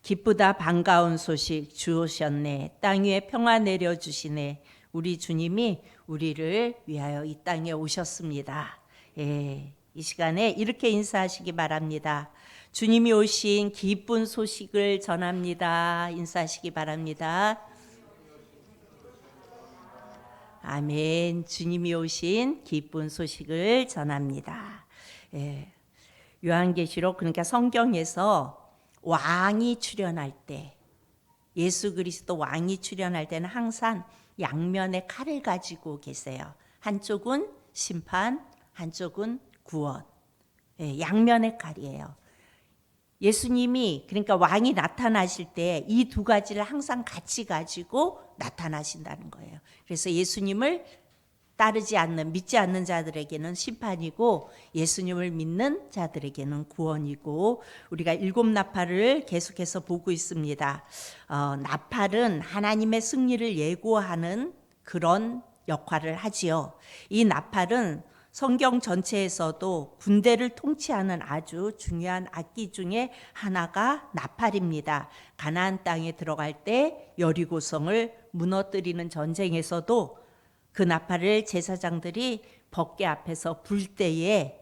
기쁘다 반가운 소식 주오셨네. 땅 위에 평화 내려주시네. 우리 주님이 우리를 위하여 이 땅에 오셨습니다. 이 시간에 이렇게 인사하시기 바랍니다. 주님이 오신 기쁜 소식을 전합니다. 인사하시기 바랍니다. 아멘. 주님이 오신 기쁜 소식을 전합니다. 요한계시록, 그러니까 성경에서 왕이 출현할 때, 예수 그리스도 왕이 출현할 때는 항상 양면의 칼을 가지고 계세요. 한쪽은 심판, 한쪽은 구원. 양면의 칼이에요. 예수님이, 그러니까 왕이 나타나실 때 이 두 가지를 항상 같이 가지고 나타나신다는 거예요. 그래서 예수님을 따르지 않는, 믿지 않는 자들에게는 심판이고, 예수님을 믿는 자들에게는 구원이고, 우리가 일곱 나팔을 계속해서 보고 있습니다. 나팔은 하나님의 승리를 예고하는 그런 역할을 하지요. 이 나팔은 성경 전체에서도 군대를 통치하는 아주 중요한 악기 중에 하나가 나팔입니다. 가나안 땅에 들어갈 때 여리고성을 무너뜨리는 전쟁에서도 그 나팔을 제사장들이 법궤 앞에서 불 때에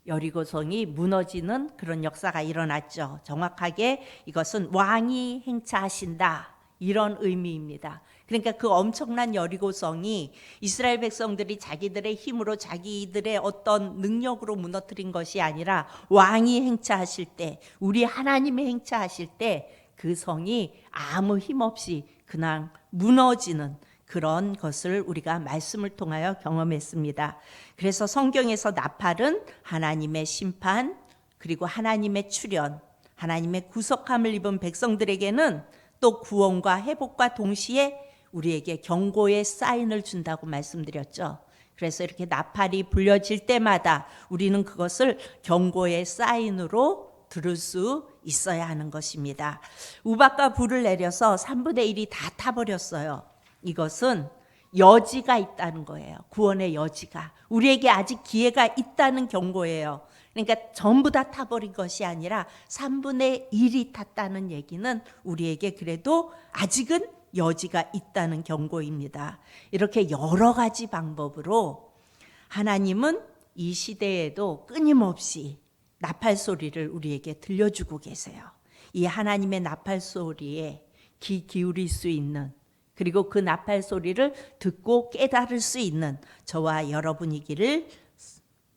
여리고성이 무너지는 그런 역사가 일어났죠. 정확하게 이것은 왕이 행차하신다, 이런 의미입니다. 그러니까 그 엄청난 여리고성이 이스라엘 백성들이 자기들의 힘으로, 자기들의 어떤 능력으로 무너뜨린 것이 아니라 왕이 행차하실 때, 우리 하나님이 행차하실 때 그 성이 아무 힘 없이 그냥 무너지는 그런 것을 우리가 말씀을 통하여 경험했습니다. 그래서 성경에서 나팔은 하나님의 심판, 그리고 하나님의 출현, 하나님의 구속함을 입은 백성들에게는 또 구원과 회복과 동시에 우리에게 경고의 사인을 준다고 말씀드렸죠. 그래서 이렇게 나팔이 불려질 때마다 우리는 그것을 경고의 사인으로 들을 수 있어야 하는 것입니다. 우박과 불을 내려서 3분의 1이 다 타버렸어요. 이것은 여지가 있다는 거예요. 구원의 여지가. 우리에게 아직 기회가 있다는 경고예요. 그러니까 전부 다 타버린 것이 아니라 3분의 1이 탔다는 얘기는 우리에게 그래도 아직은 여지가 있다는 경고입니다. 이렇게 여러 가지 방법으로 하나님은 이 시대에도 끊임없이 나팔 소리를 우리에게 들려주고 계세요. 이 하나님의 나팔 소리에 귀 기울일 수 있는, 그리고 그 나팔 소리를 듣고 깨달을 수 있는 저와 여러분이기를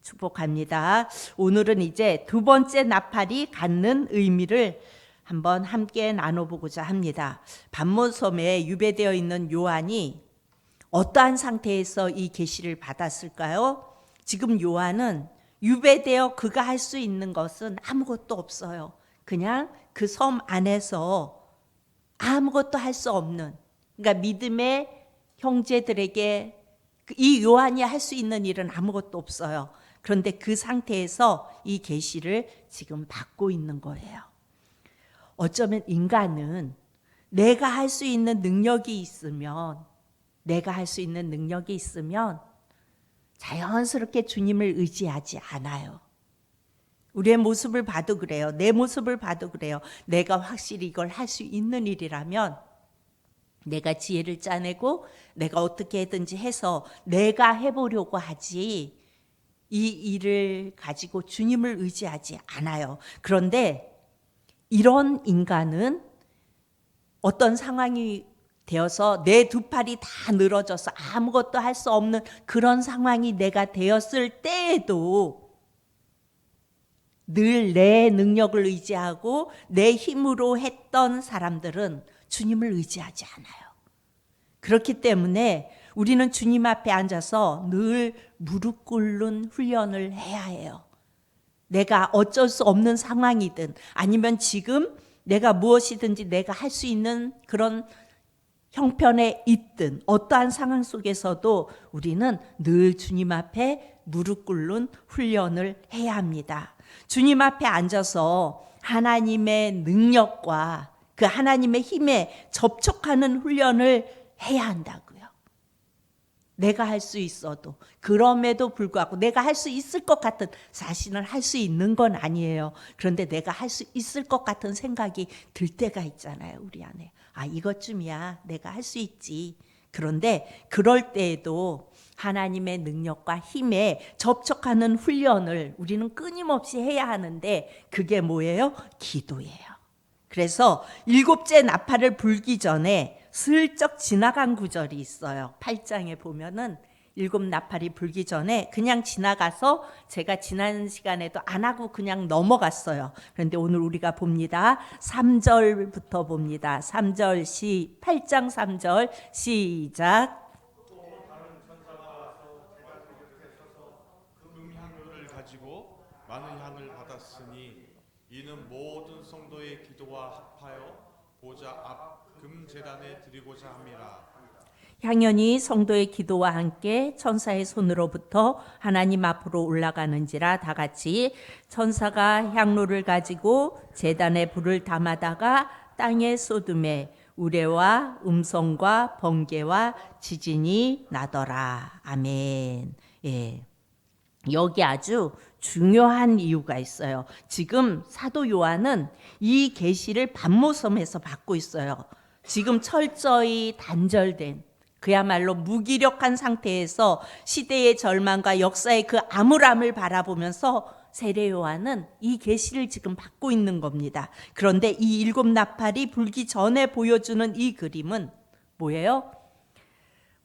축복합니다. 오늘은 이제 두 번째 나팔이 갖는 의미를 한번 함께 나눠보고자 합니다. patmos섬에 유배되어 있는 요한이 어떠한 상태에서 이 계시를 받았을까요? 지금 요한은 유배되어 그가 할 수 있는 것은 아무것도 없어요. 그냥 그 섬 안에서 아무것도 할 수 없는, 그러니까 믿음의 형제들에게 이 요한이 할 수 있는 일은 아무것도 없어요. 그런데 그 상태에서 이 계시를 지금 받고 있는 거예요. 어쩌면 인간은 내가 할 수 있는 능력이 있으면, 자연스럽게 주님을 의지하지 않아요. 우리의 모습을 봐도 그래요. 내 모습을 봐도 그래요. 내가 확실히 이걸 할 수 있는 일이라면 내가 지혜를 짜내고 내가 어떻게든지 해서 내가 해보려고 하지, 이 일을 가지고 주님을 의지하지 않아요. 그런데 이런 인간은 어떤 상황이 되어서 내 두 팔이 다 늘어져서 아무것도 할 수 없는 그런 상황이 내가 되었을 때에도 늘 내 능력을 의지하고 내 힘으로 했던 사람들은 주님을 의지하지 않아요. 그렇기 때문에 우리는 주님 앞에 앉아서 늘 무릎 꿇는 훈련을 해야 해요. 내가 어쩔 수 없는 상황이든 아니면 지금 내가 무엇이든지 내가 할 수 있는 그런 형편에 있든 어떠한 상황 속에서도 우리는 늘 주님 앞에 무릎 꿇는 훈련을 해야 합니다. 주님 앞에 앉아서 하나님의 능력과 그 하나님의 힘에 접촉하는 훈련을 해야 한다고요. 내가 할 수 있어도, 그럼에도 불구하고 내가 할 수 있을 것 같은, 사실은 할 수 있는 건 아니에요. 그런데 내가 할 수 있을 것 같은 생각이 들 때가 있잖아요, 우리 안에. 아, 이것쯤이야 내가 할 수 있지. 그런데 그럴 때에도 하나님의 능력과 힘에 접촉하는 훈련을 우리는 끊임없이 해야 하는데, 그게 뭐예요? 기도예요. 그래서 일곱째 나팔을 불기 전에 슬쩍 지나간 구절이 있어요. 8장에 보면은 일곱 나팔이 불기 전에 그냥 지나가서, 제가 지난 시간에도 안 하고 그냥 넘어갔어요. 그런데 오늘 우리가 봅니다. 3절부터 봅니다. 3절 8장 3절 시작. 금향료를 가지고 많은 향을 받았으니 이는 모든 성도의 기도와 합하여 보좌 앞 금제단에 드리고자 함이라. 향연이 성도의 기도와 함께 천사의 손으로부터 하나님 앞으로 올라가는지라. 다 같이. 천사가 향로를 가지고 제단에 불을 담아다가 땅에 쏟음에 우레와 음성과 번개와 지진이 나더라. 아멘. 예. 여기 아주 중요한 이유가 있어요. 지금 사도 요한은 이 계시를 밤모섬에서 받고 있어요. 지금 철저히 단절된, 그야말로 무기력한 상태에서 시대의 절망과 역사의 그 암울함을 바라보면서 세례 요한은 이 계시를 지금 받고 있는 겁니다. 그런데 이 일곱 나팔이 불기 전에 보여주는 이 그림은 뭐예요?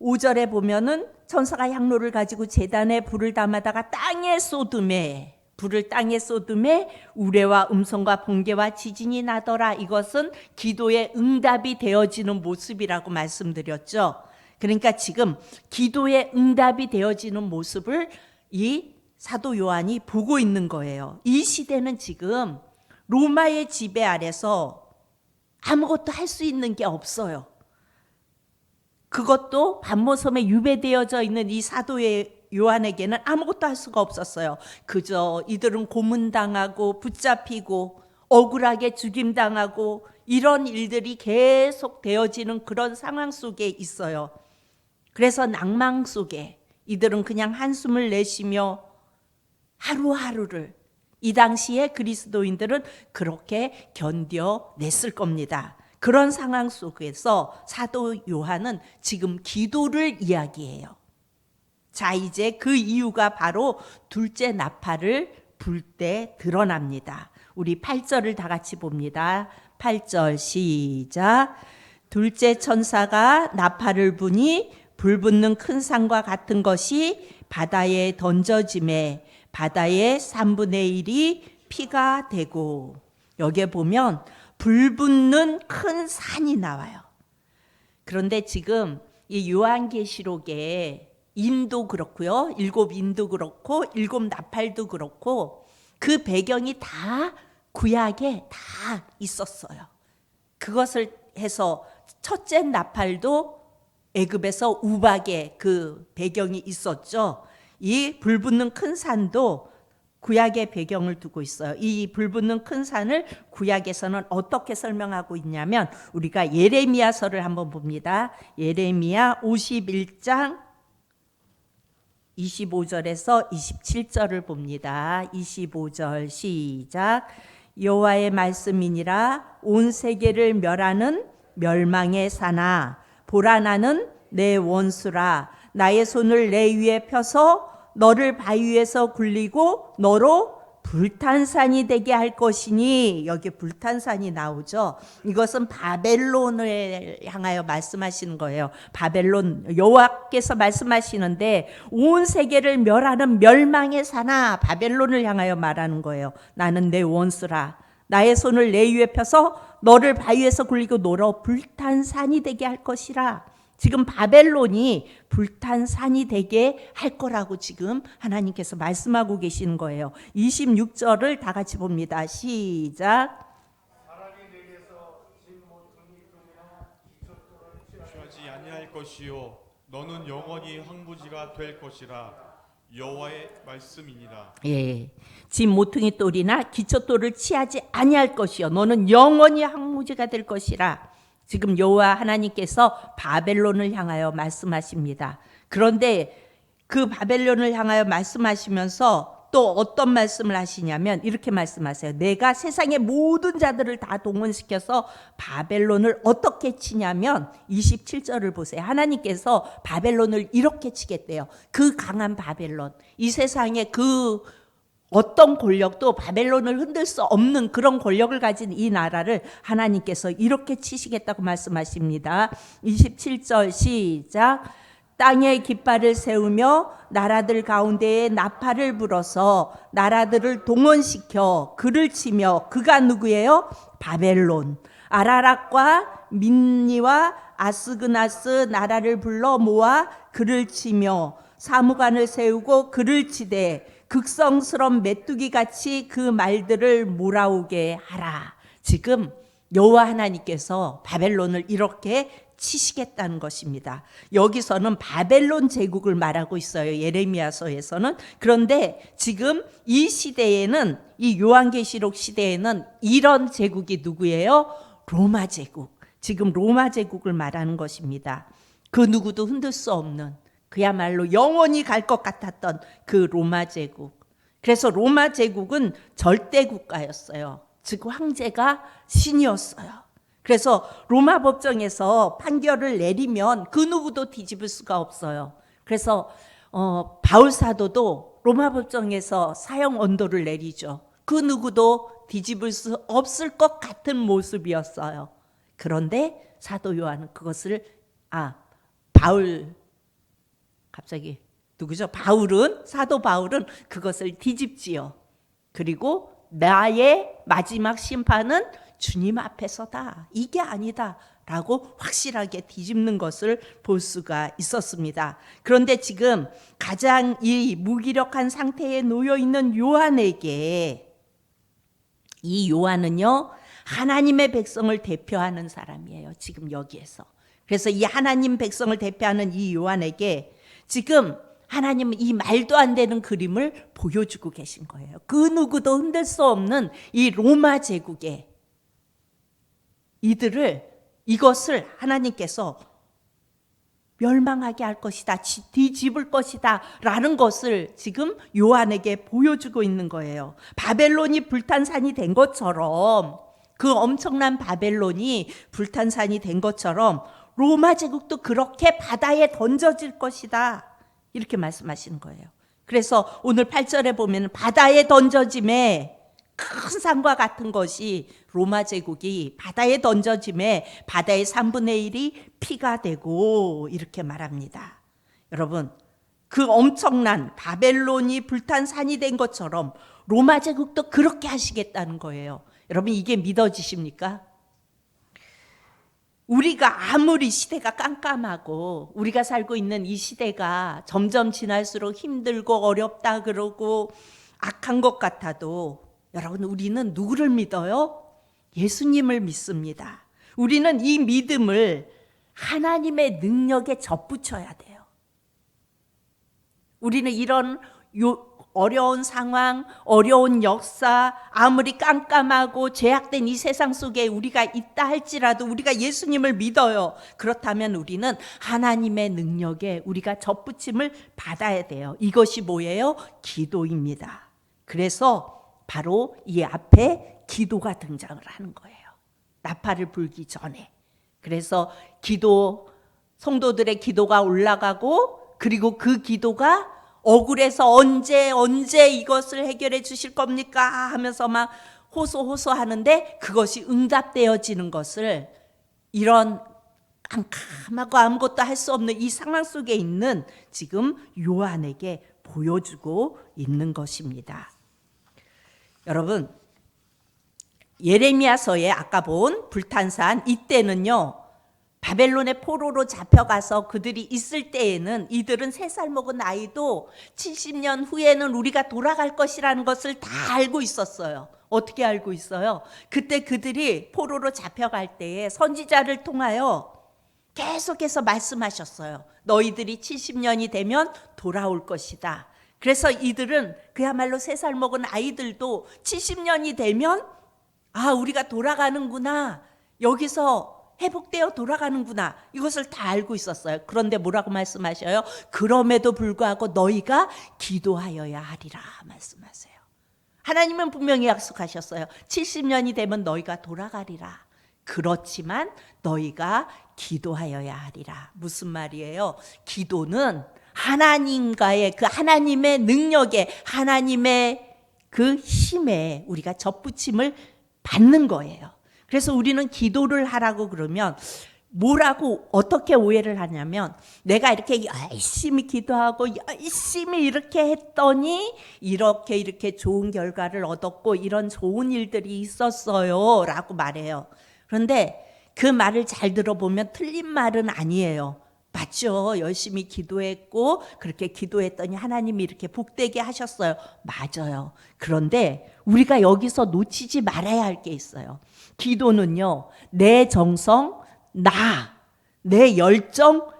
5절에 보면은 천사가 향로를 가지고 제단에 불을 담아다가 땅에 쏟음에, 불을 땅에 쏟음에 우레와 음성과 번개와 지진이 나더라. 이것은 기도의 응답이 되어지는 모습이라고 말씀드렸죠. 그러니까 지금 기도의 응답이 되어지는 모습을 이 사도 요한이 보고 있는 거예요. 이 시대는 지금 로마의 지배 아래서 아무것도 할 수 있는 게 없어요. 그것도 밤모섬에 유배되어져 있는 이 사도의 요한에게는 아무것도 할 수가 없었어요. 그저 이들은 고문당하고 붙잡히고 억울하게 죽임당하고 이런 일들이 계속 되어지는 그런 상황 속에 있어요. 그래서 낭망 속에 이들은 그냥 한숨을 내쉬며 하루하루를, 이 당시에 그리스도인들은 그렇게 견뎌냈을 겁니다. 그런 상황 속에서 사도 요한은 지금 기도를 이야기해요. 자, 이제 그 이유가 바로 둘째 나팔을 불 때 드러납니다. 우리 8절을 다 같이 봅니다. 8절 시작. 둘째 천사가 나팔을 부니 불붙는 큰 산과 같은 것이 바다에 던져짐에 바다의 3분의 1이 피가 되고, 여기에 보면 불붙는 큰 산이 나와요. 그런데 지금 이 요한계시록에 인도 그렇고요, 일곱 인도 그렇고 일곱 나팔도 그렇고 그 배경이 다 구약에 다 있었어요. 그것을 해서 첫째 나팔도 애굽에서 우박의 그 배경이 있었죠. 이 불붙는 큰 산도 구약의 배경을 두고 있어요. 이 불붙는 큰 산을 구약에서는 어떻게 설명하고 있냐면, 우리가 예레미야서를 한번 봅니다. 예레미야 51장 25절에서 27절을 봅니다. 25절 시작. 여호와의 말씀이니라. 온 세계를 멸하는 멸망의 산아, 보라 나는 내 원수라. 나의 손을 내 위에 펴서 너를 바위 위에서 굴리고 너로 불탄산이 되게 할 것이니, 여기 불탄산이 나오죠. 이것은 바벨론을 향하여 말씀하시는 거예요. 바벨론, 여호와께서 말씀하시는데 온 세계를 멸하는 멸망의 산아, 바벨론을 향하여 말하는 거예요. 나는 내 원수라. 나의 손을 내 위에 펴서 너를 바위 위에서 굴리고 너로 불탄산이 되게 할 것이라. 지금 바벨론이 불탄 산이 되게 할 거라고 지금 하나님께서 말씀하고 계시는 거예요. 26절을 다 같이 봅니다. 시작. 취하지 아니할 것이요 너는 영원히 황무지가 될 것이라. 여호와의 말씀이니라. 예, 집 모퉁이 돌이나 기초돌을 취하지 아니할 것이요 너는 영원히 황무지가 될 것이라. 지금 여호와 하나님께서 바벨론을 향하여 말씀하십니다. 그런데 그 바벨론을 향하여 말씀하시면서 또 어떤 말씀을 하시냐면 이렇게 말씀하세요. 내가 세상의 모든 자들을 다 동원시켜서 바벨론을 어떻게 치냐면 27절을 보세요. 하나님께서 바벨론을 이렇게 치겠대요. 그 강한 바벨론, 이 세상의 그 어떤 권력도 바벨론을 흔들 수 없는 그런 권력을 가진 이 나라를 하나님께서 이렇게 치시겠다고 말씀하십니다. 27절 시작. 땅에 깃발을 세우며 나라들 가운데에 나팔을 불어서 나라들을 동원시켜 그를 치며, 그가 누구예요? 바벨론. 아라락과 민니와 아스그나스 나라를 불러 모아 그를 치며 사무관을 세우고 그를 치되 극성스러운 메뚜기 같이 그 말들을 몰아오게 하라. 지금 여호와 하나님께서 바벨론을 이렇게 치시겠다는 것입니다. 여기서는 바벨론 제국을 말하고 있어요. 예레미야서에서는. 그런데 지금 이 시대에는, 이 요한계시록 시대에는 이런 제국이 누구예요? 로마 제국. 지금 로마 제국을 말하는 것입니다. 그 누구도 흔들 수 없는, 그야말로 영원히 갈 것 같았던 그 로마 제국. 그래서 로마 제국은 절대 국가였어요. 즉 황제가 신이었어요. 그래서 로마 법정에서 판결을 내리면 그 누구도 뒤집을 수가 없어요. 그래서 바울 사도도 로마 법정에서 사형 언도를 내리죠. 그 누구도 뒤집을 수 없을 것 같은 모습이었어요. 그런데 사도 요한은 그것을 누구죠? 사도 바울은 그것을 뒤집지요. 그리고 나의 마지막 심판은 주님 앞에서다, 이게 아니다 라고 확실하게 뒤집는 것을 볼 수가 있었습니다. 그런데 지금 가장 이 무기력한 상태에 놓여 있는 요한에게, 이 요한은요 하나님의 백성을 대표하는 사람이에요. 지금 여기에서. 그래서 이 하나님 백성을 대표하는 이 요한에게 지금 하나님은 이 말도 안 되는 그림을 보여주고 계신 거예요. 그 누구도 흔들 수 없는 이 로마 제국에 이것을 하나님께서 멸망하게 할 것이다, 뒤집을 것이다 라는 것을 지금 요한에게 보여주고 있는 거예요. 바벨론이 불탄산이 된 것처럼, 그 엄청난 바벨론이 불탄산이 된 것처럼 로마 제국도 그렇게 바다에 던져질 것이다, 이렇게 말씀하시는 거예요. 그래서 오늘 8절에 보면 바다에 던져짐에, 큰 산과 같은 것이 로마 제국이 바다에 던져짐에 바다의 3분의 1이 피가 되고, 이렇게 말합니다. 여러분, 그 엄청난 바벨론이 불탄산이 된 것처럼 로마 제국도 그렇게 하시겠다는 거예요. 여러분, 이게 믿어지십니까? 우리가 아무리 시대가 깜깜하고 우리가 살고 있는 이 시대가 점점 지날수록 힘들고 어렵다 그러고 악한 것 같아도, 여러분, 우리는 누구를 믿어요? 예수님을 믿습니다. 우리는 이 믿음을 하나님의 능력에 접붙여야 돼요. 우리는 이런 어려운 상황, 어려운 역사, 아무리 깜깜하고 죄악된 이 세상 속에 우리가 있다 할지라도 우리가 예수님을 믿어요. 그렇다면 우리는 하나님의 능력에 우리가 접붙임을 받아야 돼요. 이것이 뭐예요? 기도입니다. 그래서 바로 이 앞에 기도가 등장을 하는 거예요. 나팔을 불기 전에. 그래서 성도들의 기도가 올라가고, 그리고 그 기도가 억울해서 언제 이것을 해결해 주실 겁니까 하면서 막 호소하는데 그것이 응답되어지는 것을, 이런 깜깜하고 아무것도 할 수 없는 이 상황 속에 있는 지금 요한에게 보여주고 있는 것입니다. 여러분, 예레미야서에 아까 본 불탄산, 이때는요 바벨론의 포로로 잡혀가서 그들이 있을 때에는 이들은 3살 먹은 아이도 70년 후에는 우리가 돌아갈 것이라는 것을 다 알고 있었어요. 어떻게 알고 있어요? 그때 그들이 포로로 잡혀갈 때에 선지자를 통하여 계속해서 말씀하셨어요. 너희들이 70년이 되면 돌아올 것이다. 그래서 이들은 그야말로 3살 먹은 아이들도 70년이 되면 우리가 돌아가는구나, 여기서 회복되어 돌아가는구나. 이것을 다 알고 있었어요. 그런데 뭐라고 말씀하셔요? 그럼에도 불구하고 너희가 기도하여야 하리라 말씀하세요. 하나님은 분명히 약속하셨어요. 70년이 되면 너희가 돌아가리라. 그렇지만 너희가 기도하여야 하리라. 무슨 말이에요? 기도는 하나님과의 그 하나님의 능력에, 하나님의 그 힘에 우리가 접붙임을 받는 거예요. 그래서 우리는 기도를 하라고 그러면 뭐라고 어떻게 오해를 하냐면, 내가 이렇게 열심히 기도하고 열심히 이렇게 했더니 이렇게 좋은 결과를 얻었고 이런 좋은 일들이 있었어요 라고 말해요. 그런데 그 말을 잘 들어보면 틀린 말은 아니에요. 맞죠? 열심히 기도했고 그렇게 기도했더니 하나님이 이렇게 복되게 하셨어요. 맞아요. 그런데 우리가 여기서 놓치지 말아야 할 게 있어요. 기도는요, 내 정성, 내 열정,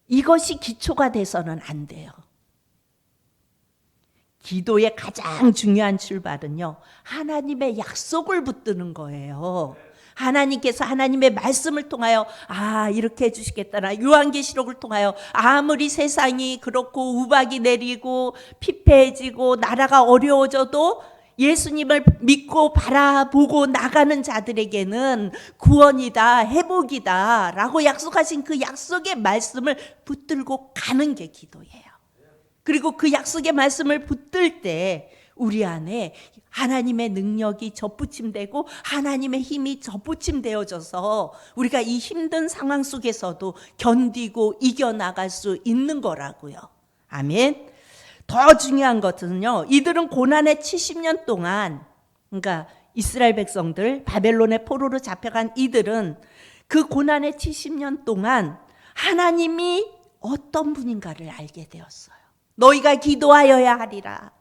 이것이 기초가 돼서는 안 돼요. 기도의 가장 중요한 출발은요, 하나님의 약속을 붙드는 거예요. 하나님께서 하나님의 말씀을 통하여 이렇게 해주시겠다나, 요한계시록을 통하여 아무리 세상이 그렇고 우박이 내리고 피폐해지고 나라가 어려워져도 예수님을 믿고 바라보고 나가는 자들에게는 구원이다, 회복이다 라고 약속하신 그 약속의 말씀을 붙들고 가는 게 기도예요. 그리고 그 약속의 말씀을 붙들 때 우리 안에 하나님의 능력이 접붙임되고 하나님의 힘이 접붙임되어져서 우리가 이 힘든 상황 속에서도 견디고 이겨나갈 수 있는 거라고요. 아멘. 더 중요한 것은요, 이들은 고난의 70년 동안, 그러니까 이스라엘 백성들, 바벨론의 포로로 잡혀간 이들은 그 고난의 70년 동안 하나님이 어떤 분인가를 알게 되었어요. 너희가 기도하여야 하리라.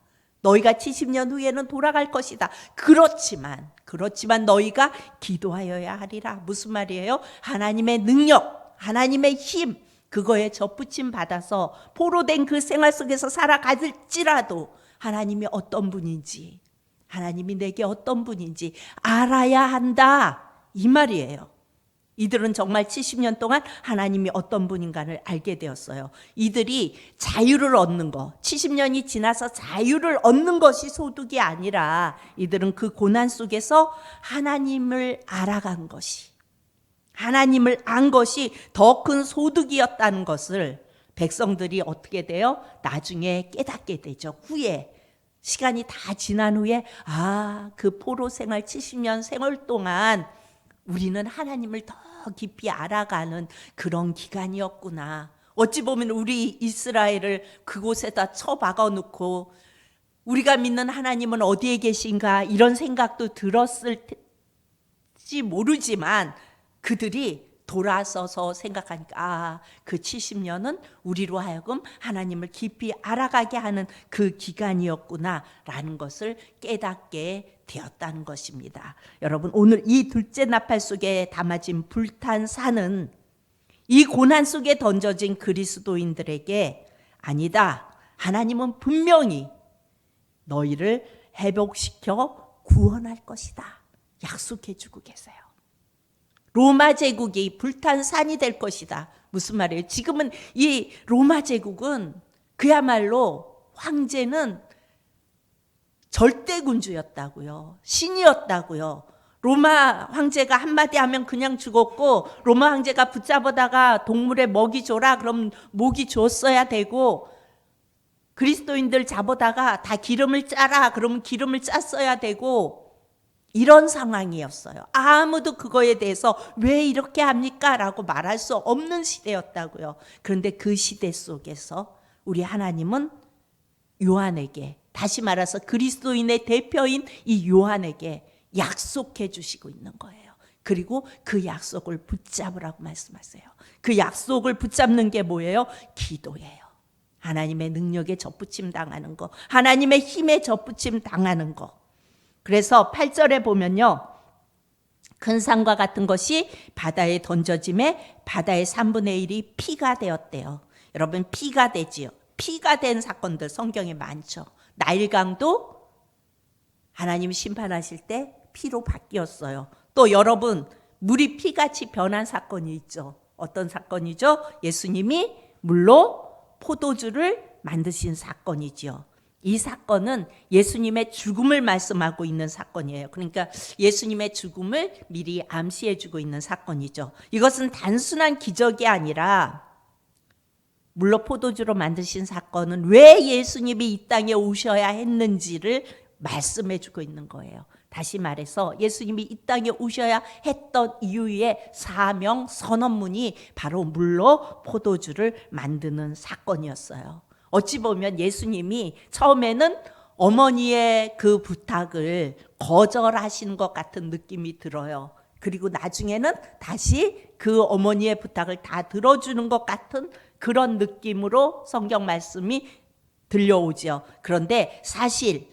너희가 70년 후에는 돌아갈 것이다. 그렇지만 너희가 기도하여야 하리라. 무슨 말이에요? 하나님의 능력, 하나님의 힘, 그거에 접붙임 받아서 포로된 그 생활 속에서 살아갈지라도 하나님이 어떤 분인지, 하나님이 내게 어떤 분인지 알아야 한다, 이 말이에요. 이들은 정말 70년 동안 하나님이 어떤 분인가를 알게 되었어요. 이들이 자유를 얻는 것, 70년이 지나서 자유를 얻는 것이 소득이 아니라 이들은 그 고난 속에서 하나님을 알아간 것이, 하나님을 안 것이 더 큰 소득이었다는 것을 백성들이 어떻게 돼요? 나중에 깨닫게 되죠. 후에 시간이 다 지난 후에 그 포로 생활 70년 생활 동안 우리는 하나님을 더 깊이 알아가는 그런 기간이었구나. 어찌 보면 우리 이스라엘을 그곳에다 쳐박아 놓고 우리가 믿는 하나님은 어디에 계신가 이런 생각도 들었을지 모르지만 그들이 돌아서서 생각하니까 그 70년은 우리로 하여금 하나님을 깊이 알아가게 하는 그 기간이었구나라는 것을 깨닫게 되었다는 것입니다. 여러분, 오늘 이 둘째 나팔 속에 담아진 불탄 산은 이 고난 속에 던져진 그리스도인들에게 아니다, 하나님은 분명히 너희를 회복시켜 구원할 것이다 약속해 주고 계세요. 로마 제국이 불탄 산이 될 것이다. 무슨 말이에요? 지금은 이 로마 제국은 그야말로 황제는 절대군주였다고요. 신이었다고요. 로마 황제가 한마디 하면 그냥 죽었고, 로마 황제가 붙잡아다가 동물에 먹이 줘라 그럼 먹이 줬어야 되고, 그리스도인들 잡아다가 다 기름을 짜라 그러면 기름을 짰어야 되고, 이런 상황이었어요. 아무도 그거에 대해서 왜 이렇게 합니까? 라고 말할 수 없는 시대였다고요. 그런데 그 시대 속에서 우리 하나님은 요한에게, 다시 말해서 그리스도인의 대표인 이 요한에게 약속해 주시고 있는 거예요. 그리고 그 약속을 붙잡으라고 말씀하세요. 그 약속을 붙잡는 게 뭐예요? 기도예요. 하나님의 능력에 접붙임 당하는 거, 하나님의 힘에 접붙임 당하는 거. 그래서 8절에 보면요, 큰 산과 같은 것이 바다에 던져짐에 바다의 3분의 1이 피가 되었대요. 여러분, 피가 되지요. 피가 된 사건들 성경에 많죠. 나일강도 하나님 심판하실 때 피로 바뀌었어요. 또 여러분, 물이 피같이 변한 사건이 있죠. 어떤 사건이죠? 예수님이 물로 포도주를 만드신 사건이죠. 이 사건은 예수님의 죽음을 말씀하고 있는 사건이에요. 그러니까 예수님의 죽음을 미리 암시해주고 있는 사건이죠. 이것은 단순한 기적이 아니라 물로 포도주로 만드신 사건은 왜 예수님이 이 땅에 오셔야 했는지를 말씀해주고 있는 거예요. 다시 말해서 예수님이 이 땅에 오셔야 했던 이유의 사명 선언문이 바로 물로 포도주를 만드는 사건이었어요. 어찌 보면 예수님이 처음에는 어머니의 그 부탁을 거절하시는 것 같은 느낌이 들어요. 그리고 나중에는 다시 그 어머니의 부탁을 다 들어주는 것 같은 그런 느낌으로 성경 말씀이 들려오죠. 그런데 사실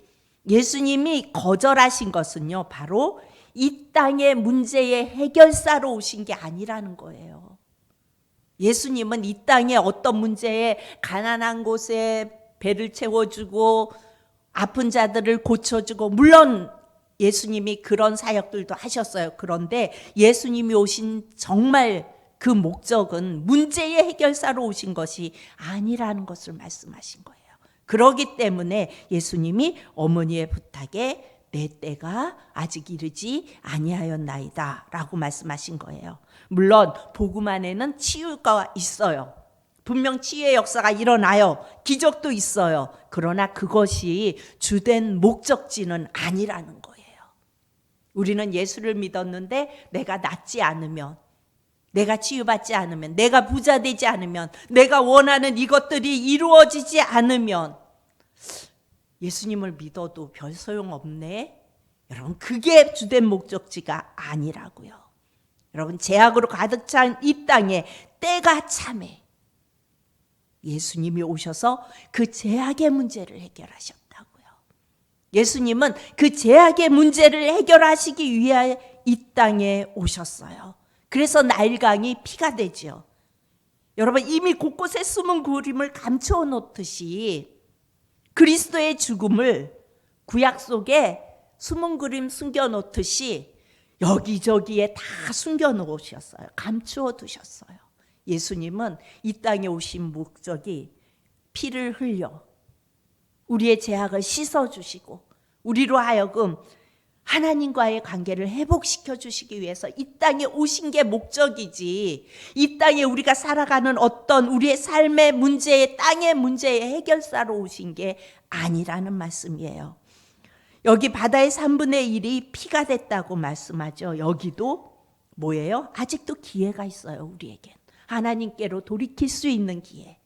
예수님이 거절하신 것은요, 바로 이 땅의 문제의 해결사로 오신 게 아니라는 거예요. 예수님은 이 땅에 어떤 문제에 가난한 곳에 배를 채워주고 아픈 자들을 고쳐주고, 물론 예수님이 그런 사역들도 하셨어요. 그런데 예수님이 오신 정말 그 목적은 문제의 해결사로 오신 것이 아니라는 것을 말씀하신 거예요. 그러기 때문에 예수님이 어머니의 부탁에 내 때가 아직 이르지 아니하였나이다 라고 말씀하신 거예요. 물론 복음 안에는 치유가 있어요. 분명 치유의 역사가 일어나요. 기적도 있어요. 그러나 그것이 주된 목적지는 아니라는 거예요. 우리는 예수를 믿었는데 내가 낫지 않으면, 내가 치유받지 않으면, 내가 부자 되지 않으면, 내가 원하는 이것들이 이루어지지 않으면 예수님을 믿어도 별 소용없네. 여러분, 그게 주된 목적지가 아니라고요. 여러분, 죄악으로 가득 찬 이 땅에 때가 참에 예수님이 오셔서 그 죄악의 문제를 해결하셨다고요. 예수님은 그 죄악의 문제를 해결하시기 위하여 이 땅에 오셨어요. 그래서 나일강이 피가 되죠. 여러분, 이미 곳곳에 숨은 그림을 감추어 놓듯이 그리스도의 죽음을 구약 속에 숨은 그림 숨겨 놓듯이 여기저기에 다 숨겨 놓으셨어요. 감추어 두셨어요. 예수님은 이 땅에 오신 목적이 피를 흘려 우리의 죄악을 씻어주시고 우리로 하여금 하나님과의 관계를 회복시켜 주시기 위해서 이 땅에 오신 게 목적이지, 이 땅에 우리가 살아가는 어떤 우리의 삶의 문제의 땅의 문제의 해결사로 오신 게 아니라는 말씀이에요. 여기 바다의 3분의 1이 피가 됐다고 말씀하죠. 여기도 뭐예요? 아직도 기회가 있어요. 우리에겐 하나님께로 돌이킬 수 있는 기회,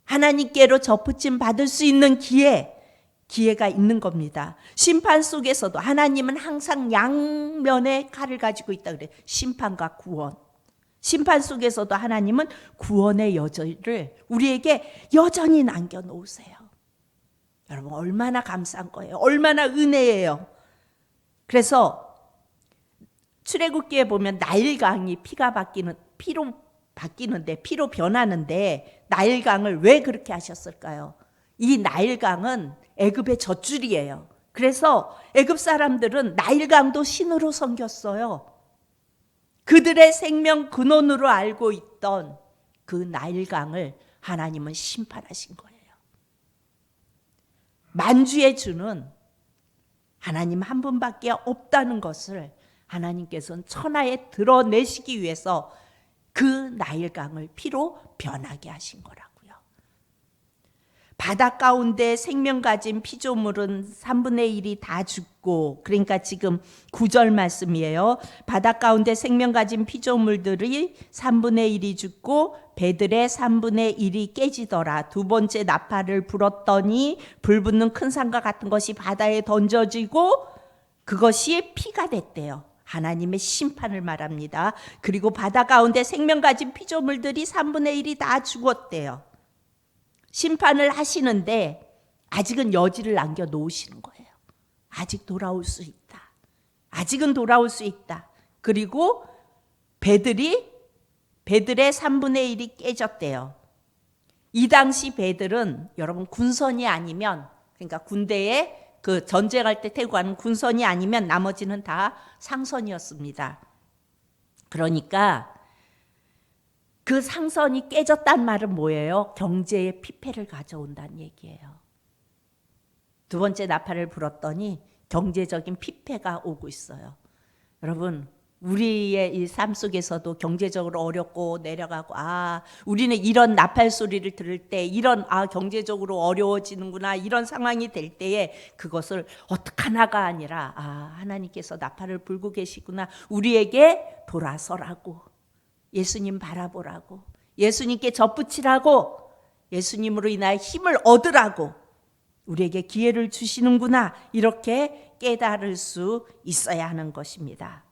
하나님께로 접붙임 받을 수 있는 기회가 있는 겁니다. 심판 속에서도 하나님은 항상 양면의 칼을 가지고 있다 그래요. 심판과 구원. 심판 속에서도 하나님은 구원의 여지를 우리에게 여전히 남겨놓으세요. 여러분, 얼마나 감사한 거예요. 얼마나 은혜예요. 그래서 출애굽기에 보면 나일강이 피로 바뀌는데, 피로 변하는데 나일강을 왜 그렇게 하셨을까요? 이 나일강은 애굽의 젖줄이에요. 그래서 애굽 사람들은 나일강도 신으로 섬겼어요. 그들의 생명 근원으로 알고 있던 그 나일강을 하나님은 심판하신 거예요. 만주의 주는 하나님 한 분밖에 없다는 것을 하나님께서는 천하에 드러내시기 위해서 그 나일강을 피로 변하게 하신 거라고요. 바다 가운데 생명 가진 피조물은 3분의 1이 다 죽고, 그러니까 지금 9절 말씀이에요. 바다 가운데 생명 가진 피조물들이 3분의 1이 죽고 배들의 3분의 1이 깨지더라. 두 번째 나팔을 불었더니 불붙는 큰 산과 같은 것이 바다에 던져지고 그것이 피가 됐대요. 하나님의 심판을 말합니다. 그리고 바다 가운데 생명 가진 피조물들이 3분의 1이 다 죽었대요. 심판을 하시는데 아직은 여지를 남겨 놓으시는 거예요. 아직 돌아올 수 있다. 아직은 돌아올 수 있다. 그리고 배들의 3분의 1이 깨졌대요. 이 당시 배들은 여러분 군선이 아니면, 그러니까 군대에 그 전쟁할 때 태고 가는 군선이 아니면 나머지는 다 상선이었습니다. 그러니까 그 상선이 깨졌단 말은 뭐예요? 경제의 피폐를 가져온다는 얘기예요. 두 번째 나팔을 불었더니 경제적인 피폐가 오고 있어요. 여러분, 우리의 이 삶 속에서도 경제적으로 어렵고 내려가고, 우리는 이런 나팔 소리를 들을 때 이런 경제적으로 어려워지는구나, 이런 상황이 될 때에 그것을 어떡하나가 아니라 하나님께서 나팔을 불고 계시구나, 우리에게 돌아서라고, 예수님 바라보라고, 예수님께 접붙이라고, 예수님으로 인하여 힘을 얻으라고 우리에게 기회를 주시는구나, 이렇게 깨달을 수 있어야 하는 것입니다.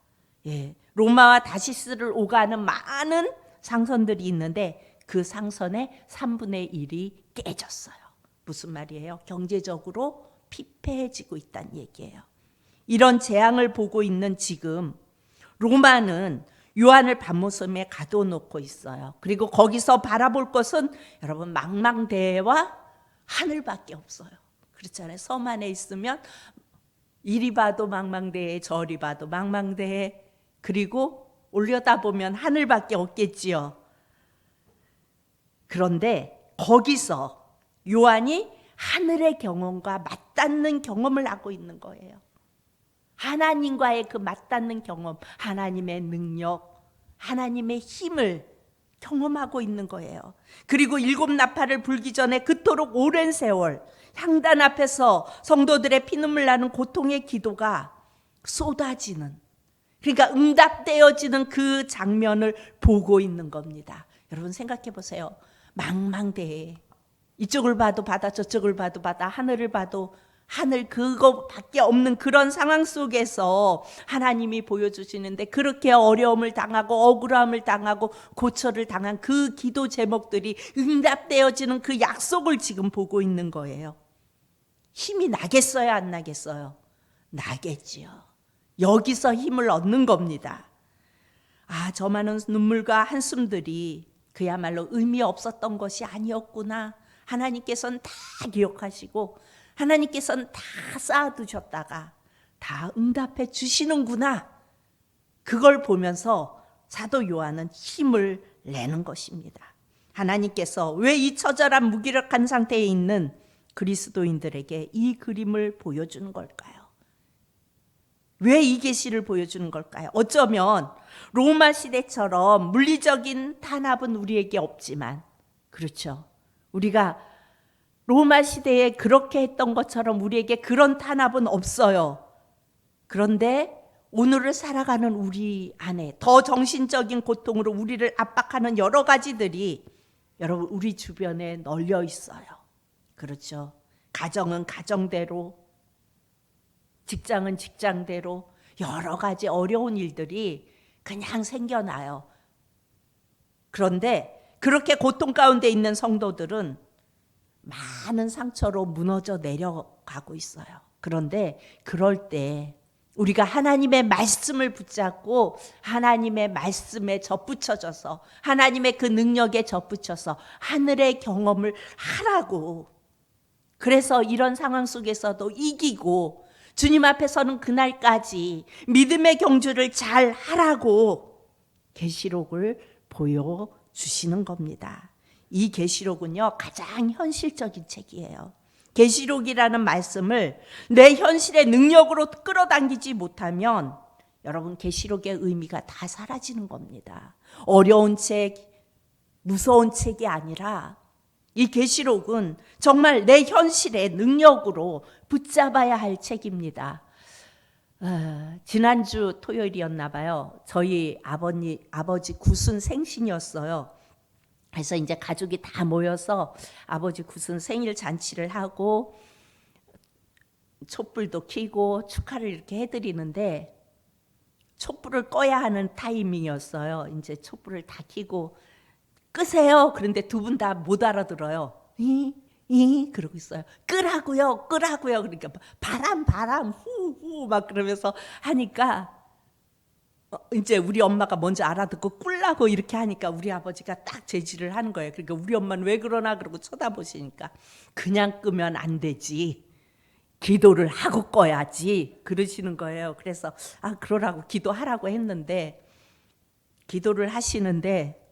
로마와 다시스를 오가는 많은 상선들이 있는데 그 상선의 3분의 1이 깨졌어요. 무슨 말이에요? 경제적으로 피폐해지고 있다는 얘기예요. 이런 재앙을 보고 있는 지금 로마는 요한을 밤모섬에 가둬놓고 있어요. 그리고 거기서 바라볼 것은 여러분 망망대해와 하늘밖에 없어요. 그렇잖아요. 섬 안에 있으면 이리 봐도 망망대해, 저리 봐도 망망대해, 그리고 올려다보면 하늘밖에 없겠지요. 그런데 거기서 요한이 하늘의 경험과 맞닿는 경험을 하고 있는 거예요. 하나님과의 그 맞닿는 경험, 하나님의 능력, 하나님의 힘을 경험하고 있는 거예요. 그리고 7 나팔을 불기 전에 그토록 오랜 세월 향단 앞에서 성도들의 피눈물 나는 고통의 기도가 쏟아지는, 그러니까 응답되어지는 그 장면을 보고 있는 겁니다. 여러분 생각해 보세요. 망망대해, 이쪽을 봐도 바다, 저쪽을 봐도 바다, 하늘을 봐도 하늘, 그거밖에 없는 그런 상황 속에서 하나님이 보여주시는데, 그렇게 어려움을 당하고 억울함을 당하고 고초를 당한 그 기도 제목들이 응답되어지는 그 약속을 지금 보고 있는 거예요. 힘이 나겠어요, 안 나겠어요? 나겠지요. 여기서 힘을 얻는 겁니다. 저 많은 눈물과 한숨들이 그야말로 의미 없었던 것이 아니었구나. 하나님께서는 다 기억하시고 하나님께서는 다 쌓아두셨다가 다 응답해 주시는구나. 그걸 보면서 사도 요한은 힘을 내는 것입니다. 하나님께서 왜 이 처절한 무기력한 상태에 있는 그리스도인들에게 이 그림을 보여주는 걸까요? 왜 이 계시를 보여주는 걸까요? 어쩌면 로마 시대처럼 물리적인 탄압은 우리에게 없지만, 그렇죠, 우리가 로마 시대에 그렇게 했던 것처럼 우리에게 그런 탄압은 없어요. 그런데 오늘을 살아가는 우리 안에 더 정신적인 고통으로 우리를 압박하는 여러 가지들이 여러분 우리 주변에 널려 있어요. 그렇죠. 가정은 가정대로, 직장은 직장대로 여러 가지 어려운 일들이 그냥 생겨나요. 그런데 그렇게 고통 가운데 있는 성도들은 많은 상처로 무너져 내려가고 있어요. 그런데 그럴 때 우리가 하나님의 말씀을 붙잡고 하나님의 말씀에 접붙여져서 하나님의 그 능력에 접붙여서 하늘의 경험을 하라고, 그래서 이런 상황 속에서도 이기고 주님 앞에 서는 그날까지 믿음의 경주를 잘 하라고 계시록을 보여주시는 겁니다. 이 계시록은요 가장 현실적인 책이에요. 계시록이라는 말씀을 내 현실의 능력으로 끌어당기지 못하면 여러분 계시록의 의미가 다 사라지는 겁니다. 어려운 책, 무서운 책이 아니라 이 계시록은 정말 내 현실의 능력으로 붙잡아야 할 책입니다. 지난주 토요일이었나 봐요. 저희 아버지 구순 생신이었어요. 그래서 이제 가족이 다 모여서 아버지 구순 생일 잔치를 하고 촛불도 켜고 축하를 이렇게 해드리는데, 촛불을 꺼야 하는 타이밍이었어요. 이제 촛불을 다 켜고 끄세요. 그런데 두 분 다 못 알아들어요. 그러고 있어요. 끄라고요. 그러니까 바람 후후 막 그러면서 하니까 이제 우리 엄마가 먼저 알아듣고 꿀라고 이렇게 하니까 우리 아버지가 딱 제지를 하는 거예요. 그러니까 우리 엄마는 왜 그러나 그러고 쳐다보시니까 그냥 끄면 안 되지, 기도를 하고 꺼야지 그러시는 거예요. 그래서 그러라고 기도하라고 했는데 기도를 하시는데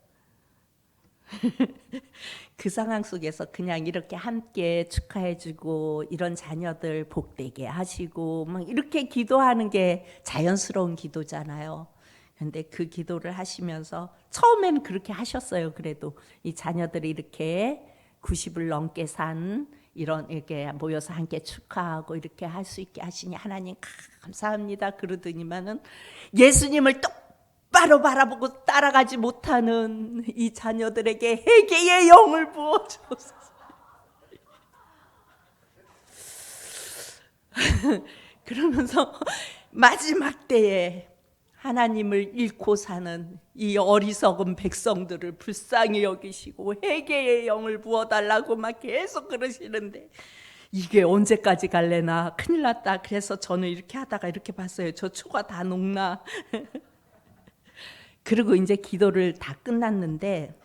그 상황 속에서 그냥 이렇게 함께 축하해주고 이런 자녀들 복되게 하시고 막 이렇게 기도하는 게 자연스러운 기도잖아요. 근데 그 기도를 하시면서 처음에는 그렇게 하셨어요. 그래도 이 자녀들이 이렇게 90을 넘게 산 이런 이렇게 모여서 함께 축하하고 이렇게 할 수 있게 하시니 하나님 감사합니다. 그러더니만은 예수님을 똑바로 바라보고 따라가지 못하는 이 자녀들에게 회개의 영을 부어주소서. 그러면서 마지막 때에 하나님을 잃고 사는 이 어리석은 백성들을 불쌍히 여기시고 회개의 영을 부어달라고 막 계속 그러시는데 이게 언제까지 갈래나 큰일 났다. 그래서 저는 이렇게 하다가 이렇게 봤어요. 저 초가 다 녹나. 그리고 이제 기도를 다 끝났는데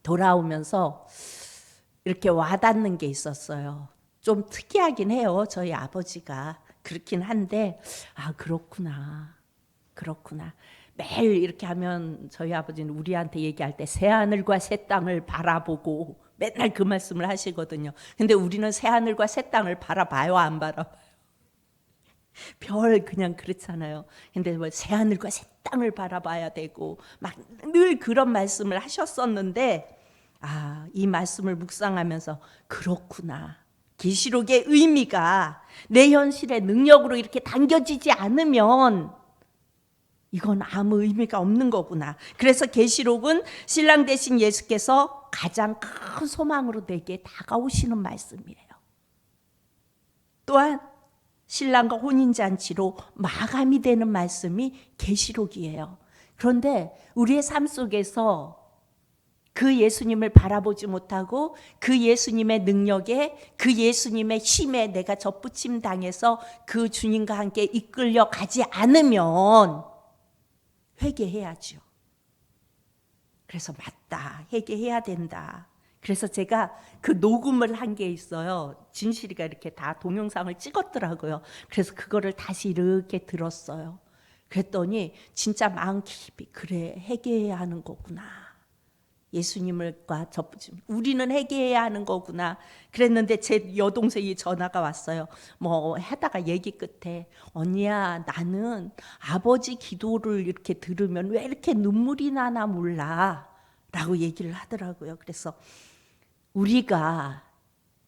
돌아오면서 이렇게 와닿는 게 있었어요. 좀 특이하긴 해요. 저희 아버지가 그렇긴 한데 그렇구나. 매일 이렇게 하면 저희 아버지는 우리한테 얘기할 때 새하늘과 새 땅을 바라보고 맨날 그 말씀을 하시거든요. 근데 우리는 새하늘과 새 땅을 바라봐요, 안 바라봐요? 별 그냥 그렇잖아요. 근데 뭐 새하늘과 새 땅을 바라봐야 되고 막 늘 그런 말씀을 하셨었는데 이 말씀을 묵상하면서 그렇구나. 계시록의 의미가 내 현실의 능력으로 이렇게 당겨지지 않으면 이건 아무 의미가 없는 거구나. 그래서 계시록은 신랑 되신 예수께서 가장 큰 소망으로 내게 다가오시는 말씀이에요. 또한 신랑과 혼인잔치로 마감이 되는 말씀이 계시록이에요. 그런데 우리의 삶 속에서 그 예수님을 바라보지 못하고 그 예수님의 능력에 그 예수님의 힘에 내가 접붙임 당해서 그 주님과 함께 이끌려 가지 않으면 회개해야죠. 그래서 맞다. 회개해야 된다. 그래서 제가 그 녹음을 한 게 있어요. 진실이가 이렇게 다 동영상을 찍었더라고요. 그래서 그거를 다시 이렇게 들었어요. 그랬더니 진짜 마음 깊이 그래 회개해야 하는 거구나. 예수님과 접붙임. 우리는 회개해야 하는 거구나. 그랬는데 제 여동생이 전화가 왔어요. 뭐 하다가 얘기 끝에 언니야 나는 아버지 기도를 이렇게 들으면 왜 이렇게 눈물이 나나 몰라 라고 얘기를 하더라고요. 그래서 우리가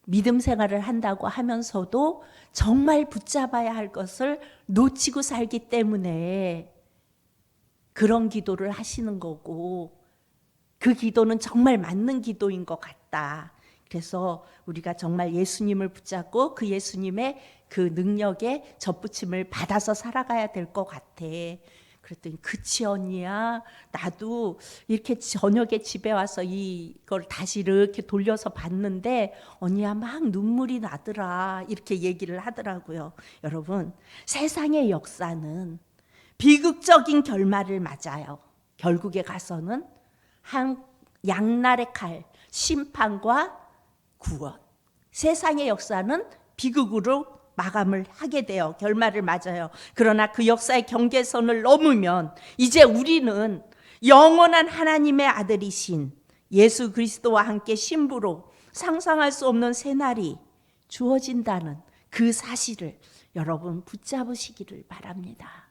믿음 생활을 한다고 하면서도 정말 붙잡아야 할 것을 놓치고 살기 때문에 그런 기도를 하시는 거고 그 기도는 정말 맞는 기도인 것 같다. 그래서 우리가 정말 예수님을 붙잡고 그 예수님의 그 능력에 접붙임을 받아서 살아가야 될 것 같아. 그랬더니 그치 언니야. 나도 이렇게 저녁에 집에 와서 이걸 다시 이렇게 돌려서 봤는데 언니야 막 눈물이 나더라. 이렇게 얘기를 하더라고요. 여러분 세상의 역사는 비극적인 결말을 맞아요. 결국에 가서는 한 양날의 칼, 심판과 구원. 세상의 역사는 비극으로 마감을 하게 돼요. 결말을 맞아요. 그러나 그 역사의 경계선을 넘으면 이제 우리는 영원한 하나님의 아들이신 예수 그리스도와 함께 신부로 상상할 수 없는 새날이 주어진다는 그 사실을 여러분 붙잡으시기를 바랍니다.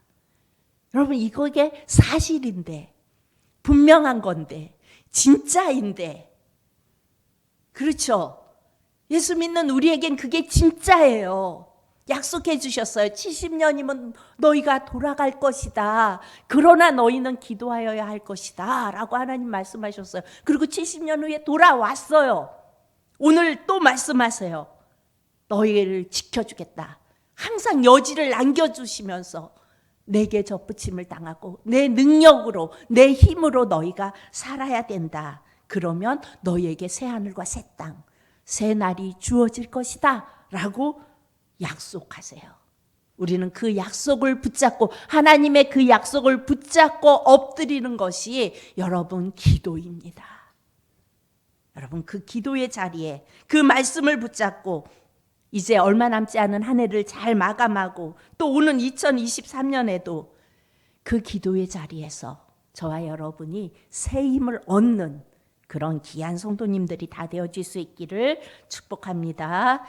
여러분 이게 사실인데 분명한 건데 진짜인데 그렇죠. 예수 믿는 우리에겐 그게 진짜예요. 약속해 주셨어요. 70년이면 너희가 돌아갈 것이다. 그러나 너희는 기도하여야 할 것이다 라고 하나님 말씀하셨어요. 그리고 70년 후에 돌아왔어요. 오늘 또 말씀하세요. 너희를 지켜주겠다. 항상 여지를 남겨주시면서 내게 접붙임을 당하고 내 능력으로 내 힘으로 너희가 살아야 된다. 그러면 너희에게 새하늘과 새 땅, 새 날이 주어질 것이다 라고 약속하세요. 우리는 그 약속을 붙잡고 하나님의 그 약속을 붙잡고 엎드리는 것이 여러분 기도입니다. 여러분 그 기도의 자리에 그 말씀을 붙잡고 이제 얼마 남지 않은 한 해를 잘 마감하고 또 오는 2023년에도 그 기도의 자리에서 저와 여러분이 새 힘을 얻는 그런 귀한 성도님들이 다 되어질 수 있기를 축복합니다.